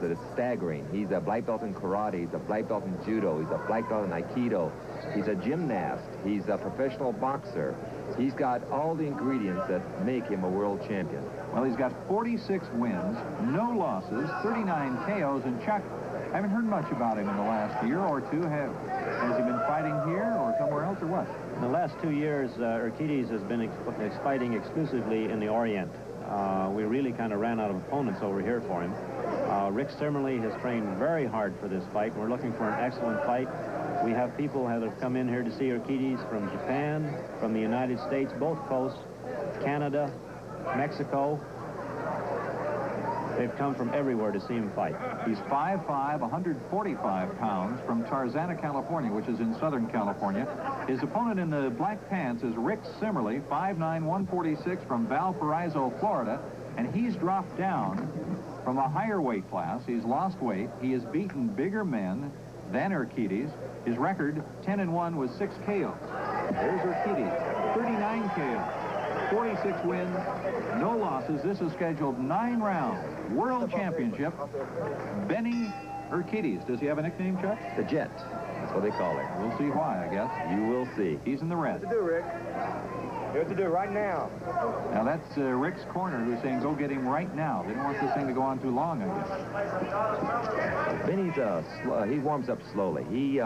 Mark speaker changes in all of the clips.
Speaker 1: that it's staggering. He's a black belt in karate. He's a black belt in judo. He's a black belt in aikido. He's a gymnast. He's a professional boxer. He's got all the ingredients that make him a world champion.
Speaker 2: Well, he's got 46 wins, no losses, 39 KOs, and Chuck, I haven't heard much about him in the last year or two. Has he been fighting here or somewhere else or what?
Speaker 3: In the last 2 years, Urquidez has been fighting exclusively in the Orient. We really kind of ran out of opponents over here for him. Rick Simerly has trained very hard for this fight. We're looking for an excellent fight. We have people that have come in here to see Urquidez from Japan, from the United States, both coasts, Canada, Mexico. They've come from everywhere to see him fight.
Speaker 2: He's 5'5", 145 pounds from Tarzana, California, which is in Southern California. His opponent in the black pants is Rick Simerly, 5'9", 146 from Valparaiso, Florida. And he's dropped down from a higher weight class. He's lost weight. He has beaten bigger men than Urquidez. His record, 10-1 with 6 KOs. There's Urquidez, 39 KOs, 46 wins, no losses. This is scheduled 9 rounds. World Championship. Benny Urquidez. Does he have a nickname, Chuck?
Speaker 1: The Jet. That's what they call him.
Speaker 2: We'll see why, I guess.
Speaker 1: You will see.
Speaker 2: He's in the red.
Speaker 4: What to do, Rick? What to do right now?
Speaker 2: Now that's Rick's corner who's saying go get him right now. They don't want this thing to go on too long, I guess.
Speaker 1: Benny's he warms up slowly. He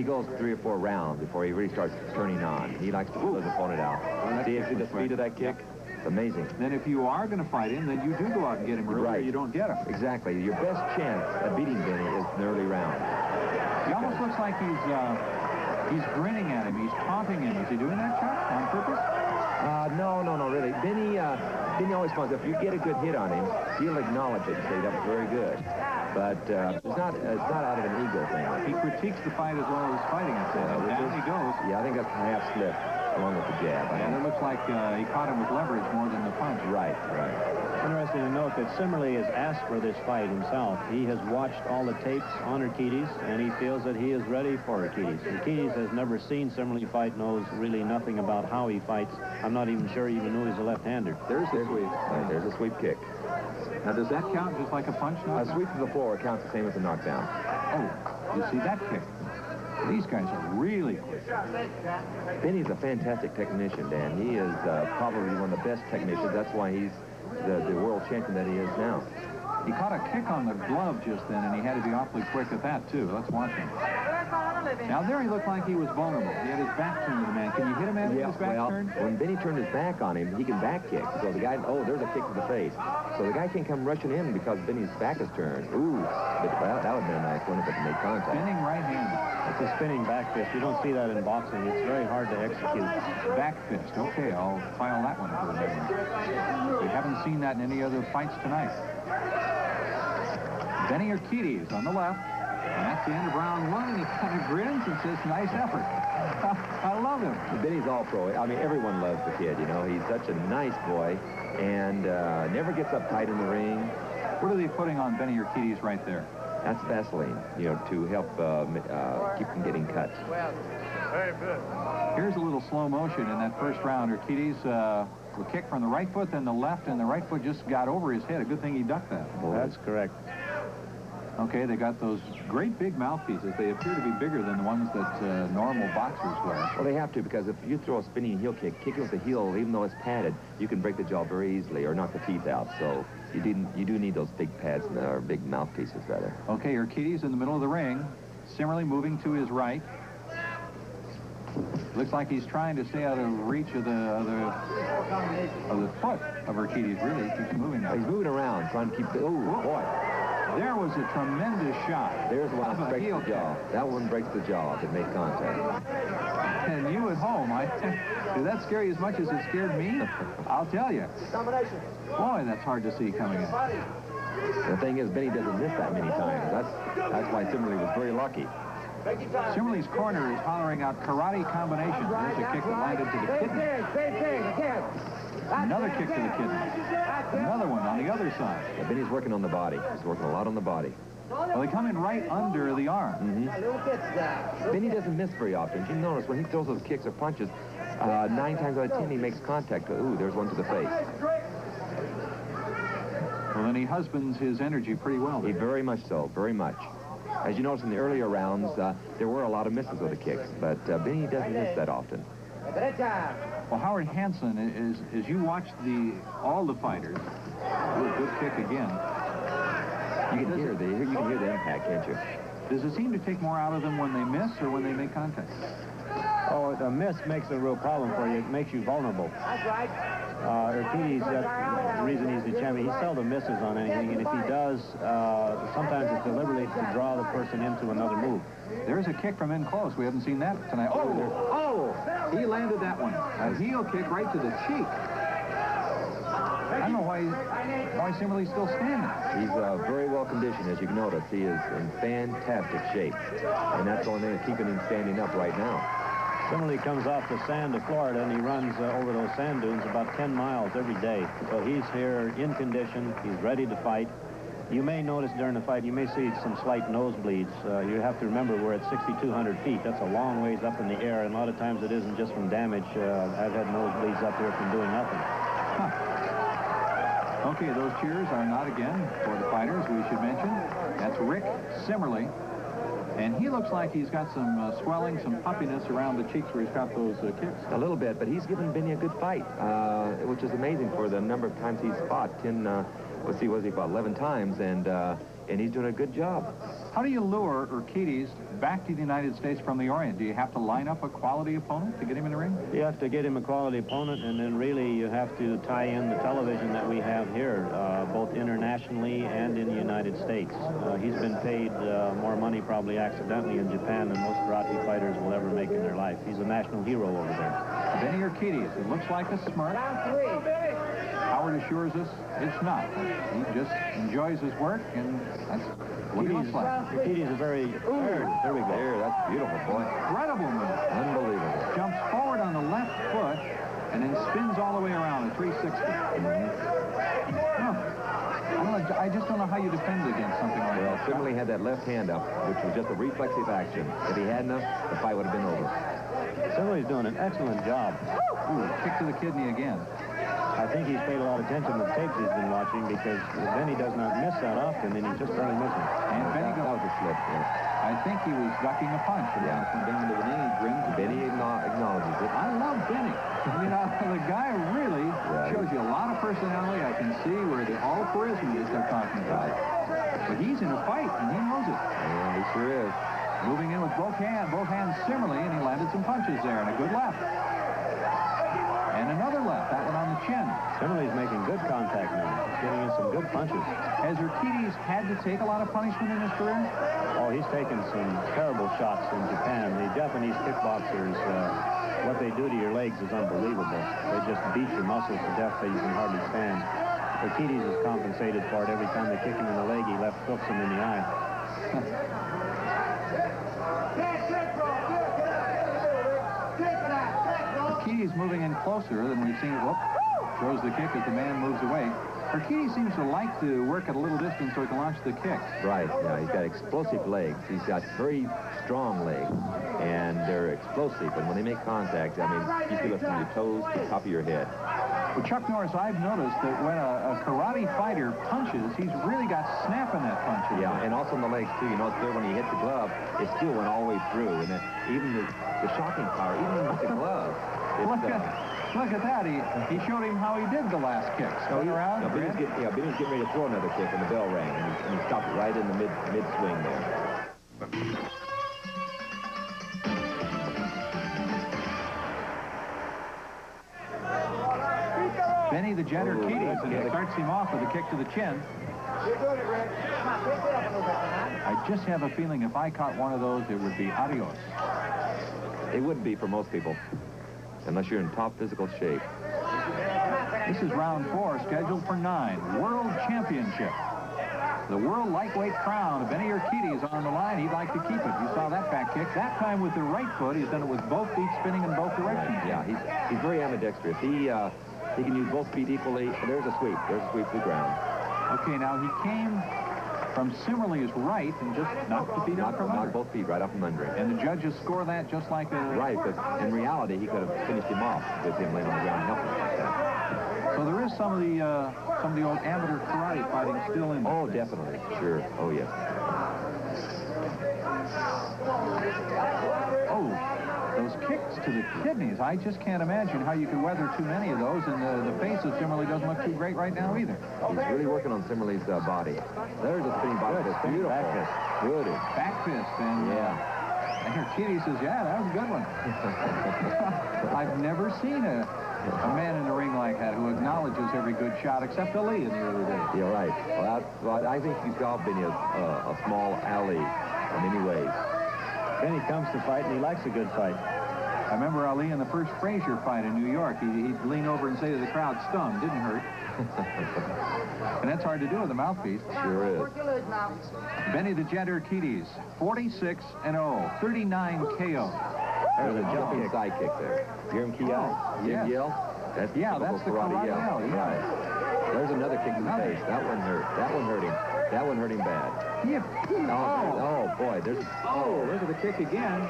Speaker 1: goes 3 or 4 rounds before he really starts turning on. He likes to pull his opponent out.
Speaker 2: Well,
Speaker 1: see the speed of that kick? It's amazing.
Speaker 2: Then if you are going to fight him, then you do go out and get him early,
Speaker 1: right.
Speaker 2: Or you don't get him.
Speaker 1: Exactly. Your best chance at beating Benny is in the early round.
Speaker 2: He almost looks like he's grinning at him. He's taunting him. Is he doing that, Chuck, on purpose?
Speaker 1: No, really. Benny always finds if you get a good hit on him, he'll acknowledge it and say that was very good. But it's not out of an ego thing.
Speaker 2: He critiques the fight as well as fighting it. Down he goes.
Speaker 1: Yeah, I think that's a half slip along with the jab.
Speaker 2: And it looks like he caught him with leverage more than the punch.
Speaker 1: Right.
Speaker 3: Interesting to note that Simerly has asked for this fight himself. He has watched all the tapes on Urquidez, and he feels that he is ready for Urquidez. Urquidez has never seen Simerly fight, knows really nothing about how he fights. I'm not even sure he even knew he's a left-hander.
Speaker 1: There's the sweep. There's a sweep kick.
Speaker 2: Now, does that count just like a punch knockdown?
Speaker 1: A sweep to the floor counts the same as a knockdown.
Speaker 2: Oh, you see that kick? These guys are really quick.
Speaker 1: Benny's a fantastic technician, Dan. He is probably one of the best technicians. That's why he's the world champion that he is now.
Speaker 2: He caught a kick on the glove just then, and he had to be awfully quick at that, too. Let's watch him. Now, there he looked like he was vulnerable. He had his back turned to the man. Can you hit him with his back turned?
Speaker 1: When Benny turned his back on him, he can back kick. So the guy, there's a kick to the face. So the guy can't come rushing in because Benny's back is turned. Ooh, but that would have been a nice one if it made contact.
Speaker 2: Spinning right hand.
Speaker 3: It's a spinning back fist. You don't see that in boxing. It's very hard to execute.
Speaker 2: Back fist. Okay, I'll file that one for the memory. We haven't seen that in any other fights tonight. Benny Urquidez on the left. And that's the end of round 1, and he kind of grins and says, nice effort. I love him.
Speaker 1: Benny's all pro. I mean, everyone loves the kid, you know. He's such a nice boy and never gets uptight in the ring.
Speaker 2: What are they putting on Benny Urquidez right there?
Speaker 1: That's Vaseline, you know, to help keep from getting cut.
Speaker 2: Here's a little slow motion in that first round. Urquidez will kick from the right foot, then the left, and the right foot just got over his head. A good thing he ducked that.
Speaker 3: That's correct.
Speaker 2: Okay, they got those great big mouthpieces. They appear to be bigger than the ones that normal boxers wear.
Speaker 1: Well, they have to, because if you throw a spinning heel kick it with the heel, even though it's padded, you can break the jaw very easily or knock the teeth out. So you do need those big pads, or big mouthpieces, rather.
Speaker 2: Okay, Urquidez in the middle of the ring. Simerly moving to his right. Looks like he's trying to stay out of reach of the foot of Urquidez. Really, he keeps moving now.
Speaker 1: He's moving around, trying to keep the... Oh, boy.
Speaker 2: There was a tremendous shot.
Speaker 1: There's one that breaks the jaw. That one breaks the jaw if it makes contact.
Speaker 2: And you at home, did that scare you as much as it scared me? I'll tell you. Boy, that's hard to see coming in.
Speaker 1: The thing is, Benny doesn't miss that many times. That's why Simerly was very lucky.
Speaker 2: Simerly's corner is hollering out karate combination. There's a kick that landed to the kidney. Another kick to the kidney. Another one on the other side.
Speaker 1: Yeah, Benny's working on the body. He's working a lot on the body.
Speaker 2: Well, they come in right under the arm.
Speaker 1: Mm-hmm. Benny doesn't miss very often. You notice when he throws those kicks or punches, 9 times out of 10 he makes contact. Ooh, there's one to the face.
Speaker 2: Well, And he husbands his energy pretty well.
Speaker 1: He very much so, very much. As you notice in the earlier rounds, there were a lot of misses with the kicks, but Benny doesn't miss that often.
Speaker 2: Well, Howard Hansen, as you watch all the fighters, good kick again.
Speaker 1: You can hear the impact, can't you?
Speaker 2: Does it seem to take more out of them when they miss or when they make contact?
Speaker 3: Oh, the miss makes a real problem for you. It makes you vulnerable.
Speaker 4: That's right.
Speaker 3: Urquidez, that's the reason he's the champion. He seldom misses on anything, and if he does, sometimes it's deliberately to draw the person into another move.
Speaker 2: There's a kick from in close. We haven't seen that tonight. Oh, he landed that one. A heel kick right to the cheek. I don't know why Simerly's still standing.
Speaker 1: He's very well conditioned, as you can notice. He is in fantastic shape, and that's the only thing that's keeping him standing up right now.
Speaker 3: Simerly comes off the sand of Florida, and he runs over those sand dunes about 10 miles every day. So he's here in condition. He's ready to fight. You may notice during the fight, you may see some slight nosebleeds. You have to remember we're at 6,200 feet. That's a long ways up in the air, and a lot of times it isn't just from damage. I've had nosebleeds up here from doing nothing.
Speaker 2: Okay, those cheers are not again for the fighters, we should mention. That's Rick Simerly. And he looks like he's got some swelling, some puffiness around the cheeks where he's got those kicks.
Speaker 1: A little bit, but he's given Benny a good fight, which is amazing for the number of times he's fought. 11 times, and he's doing a good job.
Speaker 2: How do you lure Urquidez back to the United States from the Orient? Do you have to line up a quality opponent to get him in the ring?
Speaker 3: You have to get him a quality opponent, and then really you have to tie in the television that we have here, both internationally and in the United States. He's been paid more money probably accidentally in Japan than most karate fighters will ever make in their life. He's a national hero over there.
Speaker 2: Benny Urquidez, it looks like a smirk. Howard assures us it's not. He just enjoys his work, and that's what he looks like.
Speaker 3: Urquidez is very... There we go.
Speaker 1: There, that's beautiful, boy.
Speaker 2: Incredible move.
Speaker 1: Unbelievable.
Speaker 2: Jumps forward on the left foot, and then spins all the way around at 360. I just don't know how you defend against something like that.
Speaker 1: Well, Simerly had that left hand up, which was just a reflexive action. If he hadn't, the fight would have been over.
Speaker 3: Simerly's doing an excellent job.
Speaker 2: Ooh, kick to the kidney again.
Speaker 3: I think he's paid a lot of attention to the tapes he's been watching because Benny does not miss that often, and he's just barely missing.
Speaker 2: And Benny
Speaker 1: that was a slip. Yeah.
Speaker 2: I think he was ducking a punch.
Speaker 1: Yeah.
Speaker 2: Went down to the knee, grinned.
Speaker 1: Benny acknowledges it.
Speaker 2: I love Benny. I mean, the guy really shows you a lot of personality. I can see where all charisma is they're talking about. But he's in a fight, and he knows it.
Speaker 1: Yeah, he sure is.
Speaker 2: Moving in with both hands Simerly, and he landed some punches there, and a good left. And another left, that one on the chin.
Speaker 3: Simerly's making good contact now. He's getting in some good punches.
Speaker 2: Has Urquidez had to take a lot of punishment in his career?
Speaker 3: Oh, he's taken some terrible shots in Japan. The Japanese kickboxers, what they do to your legs is unbelievable. They just beat your muscles to death so you can hardly stand. Urquidez is compensated for it. Every time they kick him in the leg, he left hooks him in the eye.
Speaker 2: Urquidez moving in closer than we've seen. Whoop, throws the kick as the man moves away. Urquidez seems to like to work at a little distance so he can launch the kicks.
Speaker 1: Right. Yeah, he's got explosive legs. He's got very strong legs, and they're explosive. And when they make contact, I mean, you feel it from your toes to the top of your head.
Speaker 2: Well, Chuck Norris, I've noticed that when a karate fighter punches, he's really got snap in that punch.
Speaker 1: Yeah, and also in the legs, too. You know, it's there when he hit the glove, it still went all the way through. And then even the shocking power, even with the glove.
Speaker 2: Look at that. He showed him how he did the last kick. Spin around.
Speaker 1: Benny's getting ready to throw another kick, and the bell rang, and he stopped it right in the mid-swing there.
Speaker 2: Benny the Jet Urquidez, and he starts him off with a kick to the chin.
Speaker 4: You're doing it, Rick. Come on, pick it up a little bit, man.
Speaker 2: I just have a feeling if I caught one of those, it would be adios.
Speaker 1: It wouldn't be for most people, unless you're in top physical shape.
Speaker 2: This is round 4, scheduled for 9. World Championship. The world lightweight crown of Benny Urquidez on the line. He'd like to keep it. You saw that back kick. That time with the right foot. He's done it with both feet spinning in both directions.
Speaker 1: Yeah, he's very ambidextrous. He can use both feet equally. There's a sweep. There's a sweep to the ground.
Speaker 2: Okay, now he came from Simerly's right and just knocked the feet out from under.
Speaker 1: Knocked both feet right off from under him.
Speaker 2: And the judges score that just like a...
Speaker 1: Right, but in reality, he could have finished him off with him laying on the ground helping him like that.
Speaker 2: So there is some of the some of the old amateur karate fighting still in.
Speaker 1: Oh, definitely. Sure. Oh, yes.
Speaker 2: Oh, those kicks to the kidneys. I just can't imagine how you could weather too many of those, and the face of Simerly doesn't look too great right now either.
Speaker 1: He's really working on Simerly's body. There's a spinning body fist. Beautiful.
Speaker 3: Back fist.
Speaker 1: Good.
Speaker 2: Back fist, and and Urquidez says, yeah, that was a good one. I've never seen a man in the ring like that who acknowledges every good shot, except Ali in the early days.
Speaker 1: You're right. Well, I think he's got Benny a small alley in many ways.
Speaker 3: Then he comes to fight, and he likes a good fight.
Speaker 2: I remember Ali in the first Frazier fight in New York. He'd lean over and say to the crowd, "Stung, didn't hurt." And that's hard to do with a mouthpiece.
Speaker 1: Sure is.
Speaker 2: Benny the Jet Urquidez, 46-0, 39 KO.
Speaker 1: There's a jumping side kick there. You hear him key out?
Speaker 2: Yes.
Speaker 1: Yell? That's
Speaker 2: Yeah, that's the karate yell. Yeah.
Speaker 1: Right. There's another kick in the face. That one hurt. That one hurt him. That one hurt him bad.
Speaker 2: Yep.
Speaker 1: Oh, boy. There's
Speaker 2: Look at the kick again.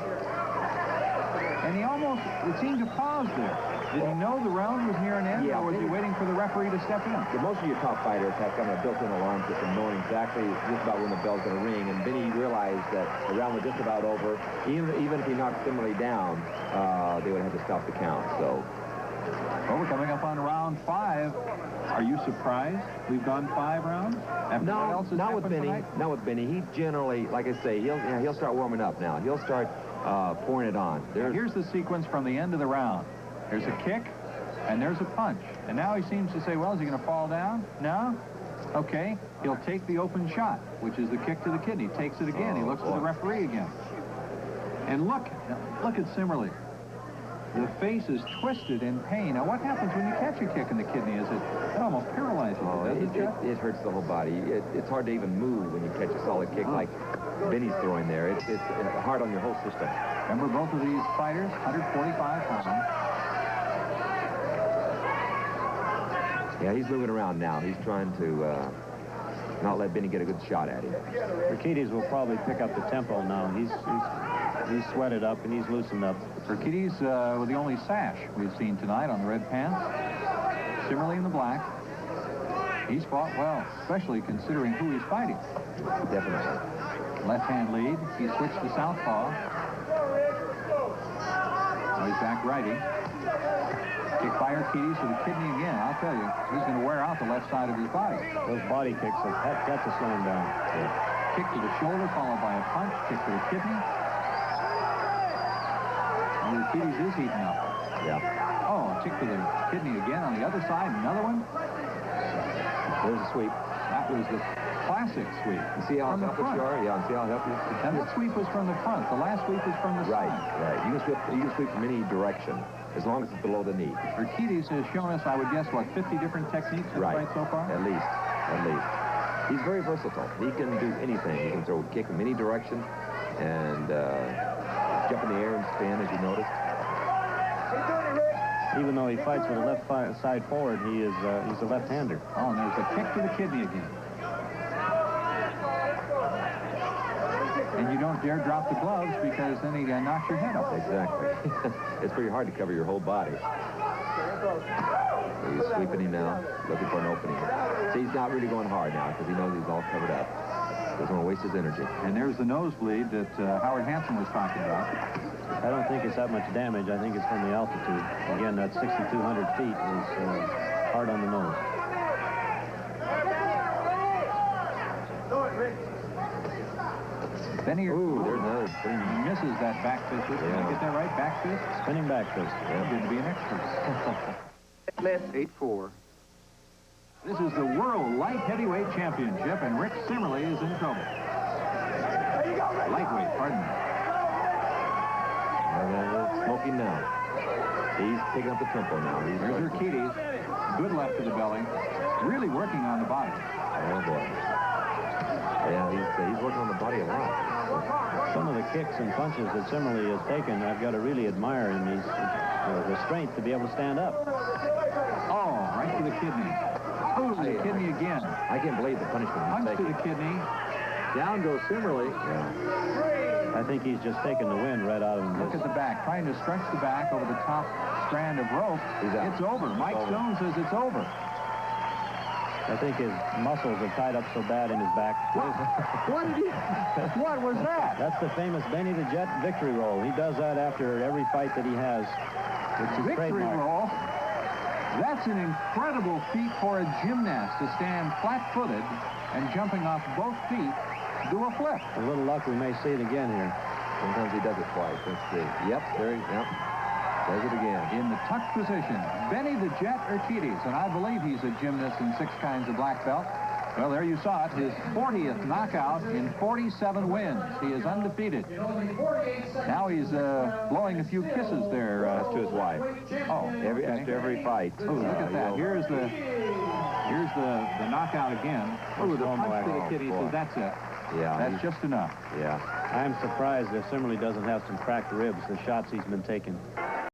Speaker 2: And it seemed to pause there. Did he know the round was near an end, or was he waiting for the referee to step in?
Speaker 1: Most of your top fighters have kind of a built-in alarm system knowing exactly just about when the bell's going to ring, and Benny realized that the round was just about over. Even if he knocked Simerly down, they would have to stop the count. So,
Speaker 2: well, we're coming up on round 5. Are you surprised we've gone 5 rounds?
Speaker 1: not with Benny.
Speaker 2: Tonight?
Speaker 1: Not with Benny. He generally, like I say, he'll start warming up now. He'll start pouring it on.
Speaker 2: Here's the sequence from the end of the round. There's a kick, and there's a punch. And now he seems to say, well, is he going to fall down? No? Okay. He'll take the open shot, which is the kick to the kidney. Takes it again. He looks to the referee again. And look at Simerly. The face is twisted in pain. Now, what happens when you catch a kick in the kidney? It almost paralyzes you, doesn't it?
Speaker 1: It hurts the whole body. It's hard to even move when you catch a solid kick like Benny's throwing there. It's hard on your whole system.
Speaker 2: Remember, both of these fighters, 145 pounds.
Speaker 1: Yeah, he's moving around now. He's trying to not let Benny get a good shot at him.
Speaker 3: Urquidez will probably pick up the tempo now. He's sweated up, and he's loosened up.
Speaker 2: Urquidez with the only sash we've seen tonight on the red pants. Simerly in the black. He's fought well, especially considering who he's fighting.
Speaker 1: Definitely.
Speaker 2: Left-hand lead. He switched to southpaw. Now he's back righty. Kick by Urquidez to the kidney again. I'll tell you, he's going to wear out the left side of his body.
Speaker 3: Those body kicks have got to slow him down.
Speaker 1: Yeah.
Speaker 2: Kick to the shoulder, followed by a punch. Kick to the kidney. And Urquidez is heating up.
Speaker 1: Yeah.
Speaker 2: Oh, kick to the kidney again on the other side. Another one.
Speaker 1: There's a sweep.
Speaker 2: That was the classic sweep.
Speaker 1: You see how helpless you are? Yeah, see how helpless you are?
Speaker 2: And that sweep was from the front. The last sweep was from the
Speaker 1: Right,
Speaker 2: side.
Speaker 1: right. You can sweep from any direction, as long as it's below the knee.
Speaker 2: Urquidez has shown us, I would guess, what, 50 different techniques in the fight so far?
Speaker 1: At least. He's very versatile. He can do anything. He can throw a kick from any direction and jump in the air and spin, as you noticed.
Speaker 3: Even though he fights with the left side forward, he's a left-hander.
Speaker 2: Oh, and there's a kick to the kidney again. And you don't dare drop the gloves because then he knocks your head off.
Speaker 1: Exactly. It's pretty hard to cover your whole body. So he's sweeping him now, looking for an opening. See, he's not really going hard now because he knows he's all covered up. Doesn't want to waste his energy.
Speaker 2: And there's the nosebleed that Howard Hansen was talking about.
Speaker 3: I don't think it's that much damage. I think it's from the altitude. Again, that 6,200 feet is hard on the nose.
Speaker 2: Then he
Speaker 1: there's another thing.
Speaker 2: misses that back fist. Did I get that right? Back fist?
Speaker 3: Spinning back fist.
Speaker 2: Yeah, going to be an expert. 8-4. This is the World Light Heavyweight Championship, and Rick Simerly is in trouble. Lightweight, pardon me.
Speaker 1: It's smoking now. He's picking up the tempo now.
Speaker 2: There's Urquidez. Good left to the belly. Really working on the body.
Speaker 1: Oh, boy. Yeah, he's working on the body a lot.
Speaker 3: Some of the kicks and punches that Simerly has taken, I've got to really admire him. He's the strength to be able to stand up.
Speaker 2: Oh, right to the kidney. Oh, the kidney again.
Speaker 1: I can't believe the punishment he's
Speaker 2: Punch to
Speaker 1: taking.
Speaker 2: the kidney. Down goes Simerly.
Speaker 1: Yeah.
Speaker 3: I think he's just taken the wind right out of him.
Speaker 2: Look at the back, trying to stretch the back over the top strand of rope.
Speaker 1: He's out.
Speaker 2: It's over. Mike Stone says it's over.
Speaker 3: I think his muscles are tied up so bad in his back.
Speaker 2: What was that?
Speaker 3: That's the famous Benny the Jet victory roll. He does that after every fight that he has, which is
Speaker 2: Victory
Speaker 3: trademark.
Speaker 2: roll? That's an incredible feat for a gymnast to stand flat-footed and jumping off both feet, do a flip.
Speaker 3: A little luck, we may see it again here.
Speaker 1: Sometimes he does it twice. Let's see. Yep, there he, yep. Does it again.
Speaker 2: In the tuck position, Benny the Jet Urquidez, and I believe he's a gymnast in 6 kinds of black belt. Well, there you saw it, his 40th knockout in 47 wins. He is undefeated. Now he's blowing a few kisses there
Speaker 1: To his wife.
Speaker 2: Oh,
Speaker 1: After every fight.
Speaker 2: Oh, look at that. Here's the knockout again. Oh, the punch to the kid. He says, that's it.
Speaker 1: Yeah.
Speaker 2: That's just enough.
Speaker 1: Yeah.
Speaker 3: I'm surprised if Simerly doesn't have some cracked ribs, the shots he's been taking.